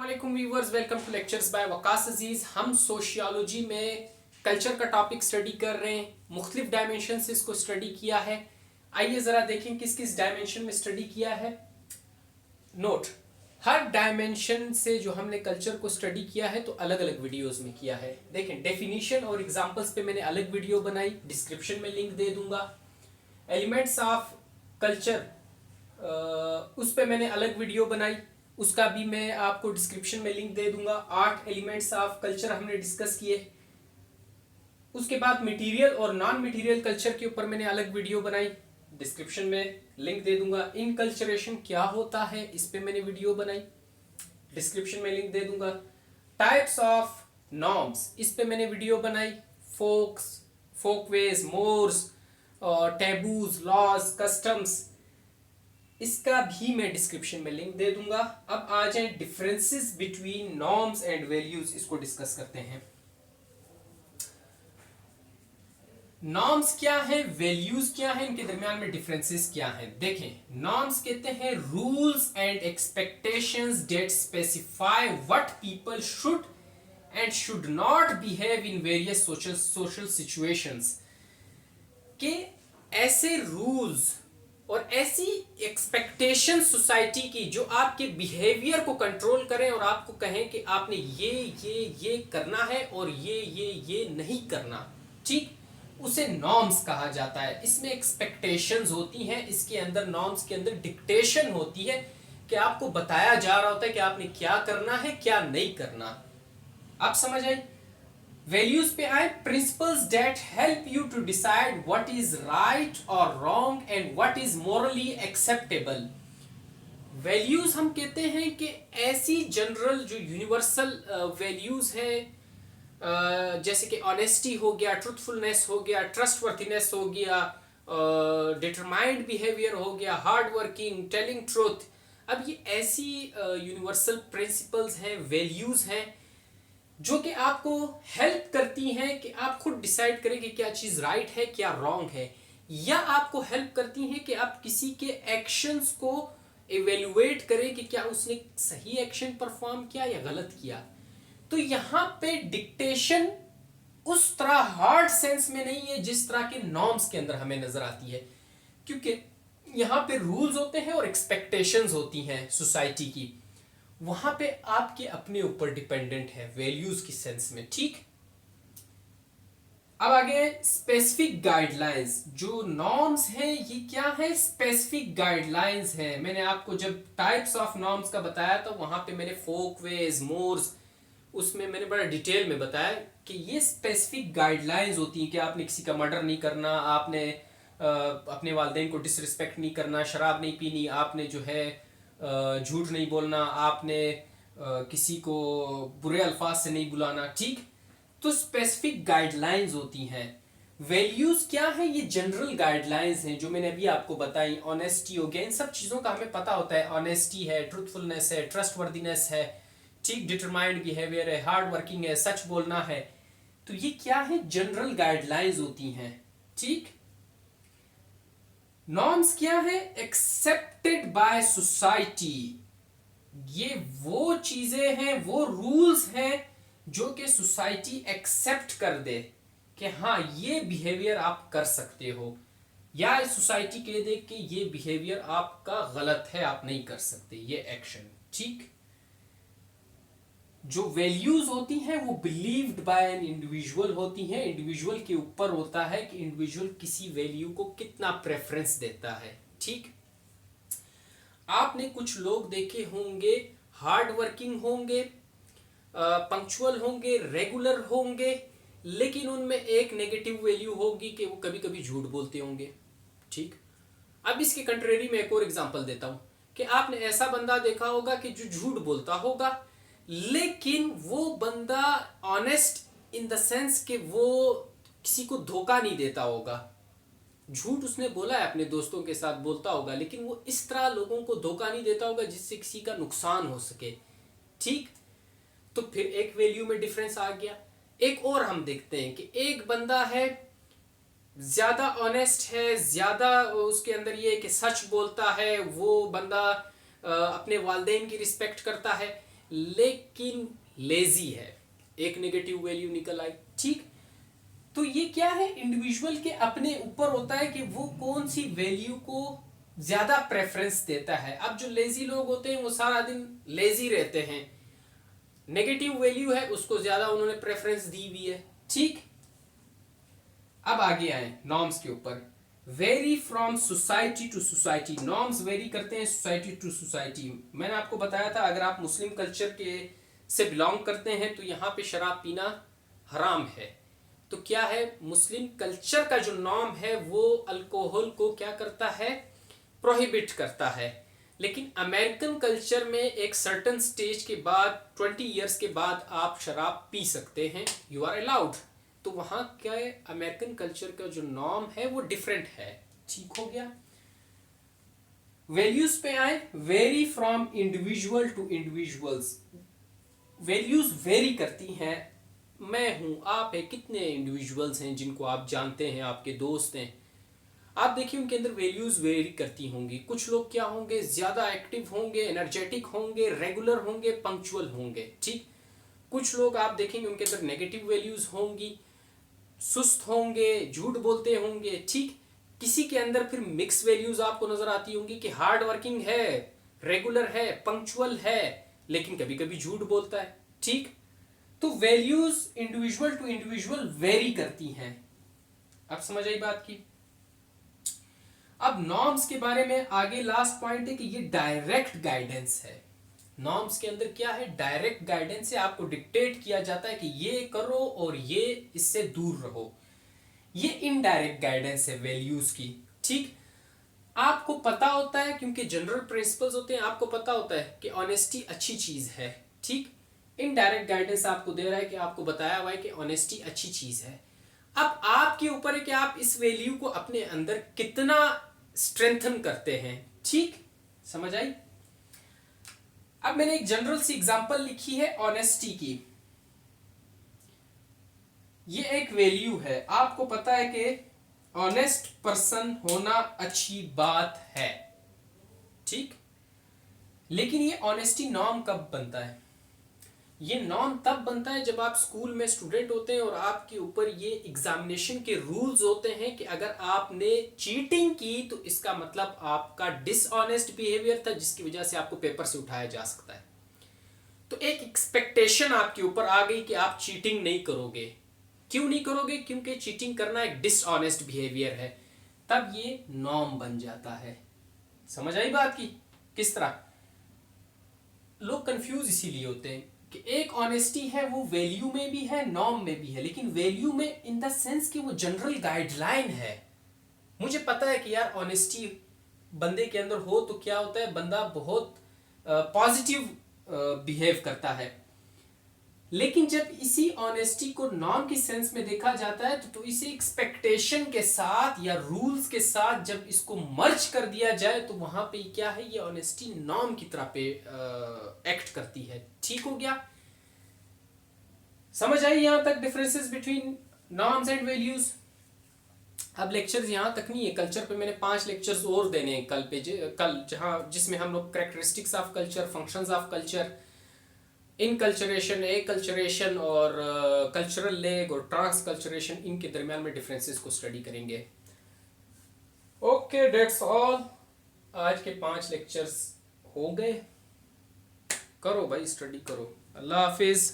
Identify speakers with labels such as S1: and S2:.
S1: अस्सलामुअलैकुम viewers, welcome to lectures by Waqas Aziz. हम sociology में कल्चर का टॉपिक स्टडी कर रहे हैं। मुख्तलिफ डायमेंशन से इसको स्टडी किया है। आइए ज़रा देखें किस किस डायमेंशन में स्टडी किया है। नोट, हर डायमेंशन से जो हमने कल्चर को स्टडी किया है तो अलग अलग वीडियोस में किया है। देखें, डेफिनीशन और एग्जांपल्स पे मैंने अलग वीडियो बनाई, डिस्क्रिप्शन में लिंक दे दूंगा। एलिमेंट्स ऑफ कल्चर उस पे मैंने अलग वीडियो बनाई, उसका भी मैं आपको डिस्क्रिप्शन में लिंक दे दूंगा। 8 एलिमेंट्स ऑफ कल्चर हमने डिस्कस किए। उसके बाद मटेरियल और नॉन मटेरियल कल्चर के ऊपर मैंने अलग वीडियो बनाई, डिस्क्रिप्शन में लिंक दे दूंगा। इनकल्चरेशन क्या होता है, इस पे मैंने वीडियो बनाई, डिस्क्रिप्शन में लिंक दे दूंगा। टाइप्स ऑफ नॉर्म्स, इस पे मैंने वीडियो बनाई। Folkways, mores, taboos, laws, customs, इसका भी मैं डिस्क्रिप्शन में लिंक दे दूंगा। अब आ जाए differences between norms and values, इसको डिस्कस करते हैं। नॉर्म्स क्या है, वैल्यूज क्या है, इनके दरमियान में डिफरेंसेस क्या है। देखें, नॉर्म्स कहते हैं rules and expectations that specify what people should and should not behave in various social situations. के ऐसे रूल्स और ऐसी एक्सपेक्टेशन सोसाइटी की जो आपके बिहेवियर को कंट्रोल करें और आपको कहें कि आपने ये करना है और ये नहीं करना, ठीक, उसे नॉर्म्स कहा जाता है। इसमें एक्सपेक्टेशंस होती हैं, इसके अंदर नॉर्म्स के अंदर डिक्टेशन होती है कि आपको बताया जा रहा होता है कि आपने क्या करना है क्या नहीं करना। आप समझ आए। वैल्यूज पे आए, principles that help you to decide what is right और wrong and what is morally acceptable. Values हम कहते हैं कि ऐसी जनरल जो यूनिवर्सल वैल्यूज हैं, जैसे कि ऑनेस्टी हो गया, ट्रूथफुलनेस हो गया, ट्रस्टवर्थीनेस हो गया, डिटरमाइंड बिहेवियर हो गया, हार्ड वर्किंग, टेलिंग ट्रूथ। अब ये ऐसी यूनिवर्सल प्रिंसिपल्स हैं, वैल्यूज हैं जो कि आपको हेल्प करती हैं कि आप खुद डिसाइड करें कि क्या चीज़ राइट है क्या रॉन्ग है, या आपको हेल्प करती हैं कि आप किसी के एक्शंस को इवेल्युएट करें कि क्या उसने सही एक्शन परफॉर्म किया या गलत किया। तो यहाँ पे डिक्टेशन उस तरह हार्ड सेंस में नहीं है जिस तरह के नॉर्म्स के अंदर हमें नजर आती है, क्योंकि यहाँ पे रूल्स होते हैं और एक्सपेक्टेशंस होती हैं सोसाइटी की। वहां पे आपके अपने ऊपर डिपेंडेंट है वैल्यूज की सेंस में, ठीक। अब आगे स्पेसिफिक गाइडलाइंस। जो नॉर्म्स हैं ये क्या है, स्पेसिफिक गाइडलाइंस है। मैंने आपको जब टाइप्स ऑफ नॉर्म्स का बताया तो वहां पे मैंने फोकवेज, मोर्स, उसमें मैंने बड़ा डिटेल में बताया कि ये स्पेसिफिक गाइडलाइंस होती हैं कि आपने किसी का मर्डर नहीं करना, आपने अपने वालिदैन को डिसरिस्पेक्ट नहीं करना, शराब नहीं पीनी, आपने जो है झूठ नहीं बोलना, आपने किसी को बुरे अल्फाज से नहीं बुलाना, ठीक। तो स्पेसिफिक गाइडलाइंस होती हैं। वैल्यूज क्या है, ये जनरल गाइडलाइंस हैं जो मैंने अभी आपको बताई। ऑनेस्टी हो गया, इन सब चीज़ों का हमें पता होता है। ऑनेस्टी है, ट्रूथफुलनेस है, ट्रस्टवर्दीनेस है, ठीक, डिटरमाइंड बिहेवियर है, हार्ड वर्किंग है, सच बोलना है। तो ये क्या है, जनरल गाइडलाइंस होती हैं, ठीक। नॉर्म्स क्या है, एक्सेप्टेड बाय सोसाइटी। ये वो चीजें हैं, वो रूल्स हैं जो कि सोसाइटी एक्सेप्ट कर दे कि हाँ ये बिहेवियर आप कर सकते हो, या सोसाइटी कह दे कि ये बिहेवियर आपका गलत है, आप नहीं कर सकते ये एक्शन, ठीक। जो वैल्यूज होती हैं वो बिलीव्ड बाय एन इंडिविजुअल होती हैं। इंडिविजुअल के ऊपर होता है कि इंडिविजुअल किसी वैल्यू को कितना प्रेफरेंस देता है, ठीक। आपने कुछ लोग देखे होंगे, हार्ड वर्किंग होंगे, पंक्चुअल होंगे, रेगुलर होंगे, लेकिन उनमें एक नेगेटिव वैल्यू होगी कि वो कभी कभी झूठ बोलते होंगे, ठीक। अब इसके कंट्रेरी में एक और एग्जांपल देता हूं कि आपने ऐसा बंदा देखा होगा कि जो झूठ बोलता होगा, लेकिन वो बंदा ऑनेस्ट इन द सेंस कि वो किसी को धोखा नहीं देता होगा। झूठ उसने बोला है, अपने दोस्तों के साथ बोलता होगा, लेकिन वो इस तरह लोगों को धोखा नहीं देता होगा जिससे किसी का नुकसान हो सके, ठीक। तो फिर एक वैल्यू में डिफरेंस आ गया। एक और हम देखते हैं कि एक बंदा है, ज्यादा ऑनेस्ट है, ज्यादा उसके अंदर ये कि सच बोलता है, वो बंदा अपने वालिदैन की रिस्पेक्ट करता है, लेकिन लेजी है, एक नेगेटिव वैल्यू निकल आई। ठीक, तो ये क्या है, इंडिविजुअल के अपने ऊपर होता है कि वो कौन सी वैल्यू को ज्यादा प्रेफरेंस देता है। अब जो लेजी लोग होते हैं वो सारा दिन लेजी रहते हैं, नेगेटिव वैल्यू है उसको ज्यादा उन्होंने प्रेफरेंस दी हुई है। ठीक, अब आगे आए नॉर्म्स के ऊपर। Vary from society to society, norms vary करते हैं सोसाइटी टू सोसाइटी। मैंने आपको बताया था अगर आप मुस्लिम कल्चर के से बिलोंग करते हैं तो यहाँ पे शराब पीना हराम है। तो क्या है, मुस्लिम कल्चर का जो नॉर्म है वो अल्कोहल को क्या करता है, प्रोहिबिट करता है। लेकिन अमेरिकन कल्चर में एक सर्टन स्टेज के बाद 20 इयर्स के बाद आप शराब पी सकते हैं, यू आर अलाउड। तो वहां क्या है, अमेरिकन कल्चर का जो नॉर्म है वो डिफरेंट है। ठीक हो गया। वैल्यूज पे आए, vary from individual to individuals, values vary करती हैं। मैं हूं, आप है, कितने इंडिविजुअल्स हैं जिनको आप जानते हैं, आपके दोस्त हैं, आप देखिए उनके अंदर वैल्यूज वेरी करती होंगी। कुछ लोग क्या होंगे, ज्यादा एक्टिव होंगे, एनर्जेटिक होंगे, रेगुलर होंगे, पंक्चुअल होंगे। ठीक, कुछ लोग आप देखेंगे उनके अंदर नेगेटिव वैल्यूज होंगी, सुस्त होंगे, झूठ बोलते होंगे। ठीक, किसी के अंदर फिर मिक्स वैल्यूज आपको नजर आती होंगी कि हार्ड वर्किंग है, रेगुलर है, पंक्चुअल है, लेकिन कभी कभी झूठ बोलता है। ठीक, तो values individual to individual vary करती हैं। अब समझ आई बात की। अब नॉर्म्स के बारे में आगे लास्ट पॉइंट है कि ये डायरेक्ट गाइडेंस है। नॉर्म्स के अंदर क्या है, डायरेक्ट गाइडेंस है, आपको डिक्टेट किया जाता है कि ये करो और ये इससे दूर रहो। ये इनडायरेक्ट गाइडेंस है वैल्यूज की। ठीक, आपको पता होता है क्योंकि जनरल प्रिंसिपल्स होते हैं, आपको पता होता है कि ऑनेस्टी अच्छी चीज है। ठीक, इनडायरेक्ट गाइडेंस आपको दे रहा है कि आपको बताया हुआ है कि ऑनेस्टी अच्छी चीज है। अब आपके ऊपर है कि आप इस वैल्यू को अपने अंदर कितना स्ट्रेंथन करते हैं। ठीक, समझ आई। अब मैंने एक जनरल सी एग्जांपल लिखी है ऑनेस्टी की। ये एक वैल्यू है, आपको पता है कि ऑनेस्ट पर्सन होना अच्छी बात है। ठीक, लेकिन ये ऑनेस्टी नॉर्म कब बनता है, ये नॉर्म तब बनता है जब आप स्कूल में स्टूडेंट होते हैं और आपके ऊपर ये एग्जामिनेशन के रूल्स होते हैं कि अगर आपने चीटिंग की तो इसका मतलब आपका डिसऑनेस्ट बिहेवियर था जिसकी वजह से आपको पेपर से उठाया जा सकता है। तो एक एक्सपेक्टेशन आपके ऊपर आ गई कि आप चीटिंग नहीं करोगे। क्यों नहीं करोगे, क्योंकि चीटिंग करना एक डिसऑनेस्ट बिहेवियर है। तब ये नॉर्म बन जाता है। समझ आई बात की किस तरह। लोग कंफ्यूज इसीलिए होते हैं कि एक ऑनेस्टी है वो वैल्यू में भी है, नॉर्म में भी है, लेकिन वैल्यू में इन द सेंस कि वो जनरल गाइडलाइन है। मुझे पता है कि यार ऑनेस्टी बंदे के अंदर हो तो क्या होता है, बंदा बहुत पॉजिटिव बिहेव करता है। लेकिन जब इसी ऑनेस्टी को नॉर्म की सेंस में देखा जाता है तो इसे एक्सपेक्टेशन के साथ या रूल्स के साथ जब इसको मर्ज कर दिया जाए तो वहां पे क्या है, ये ऑनेस्टी नॉर्म की तरह पे एक्ट करती है। ठीक हो गया, समझ आई यहां तक differences between norms and values. अब लेक्चर्स यहां तक नहीं है, कल्चर पे मैंने 5 लेक्चर्स और देने हैं कल जहां जिसमें हम लोग characteristics of culture, functions of culture, enculturation, acculturation और कल्चरल लेग और ट्रांस कल्चरेशन, इनके दरमियान में डिफरेंसेस को स्टडी करेंगे। Okay, that's all. आज के 5 लेक्चर्स हो गए। करो भाई, स्टडी करो। अल्लाह हाफिज।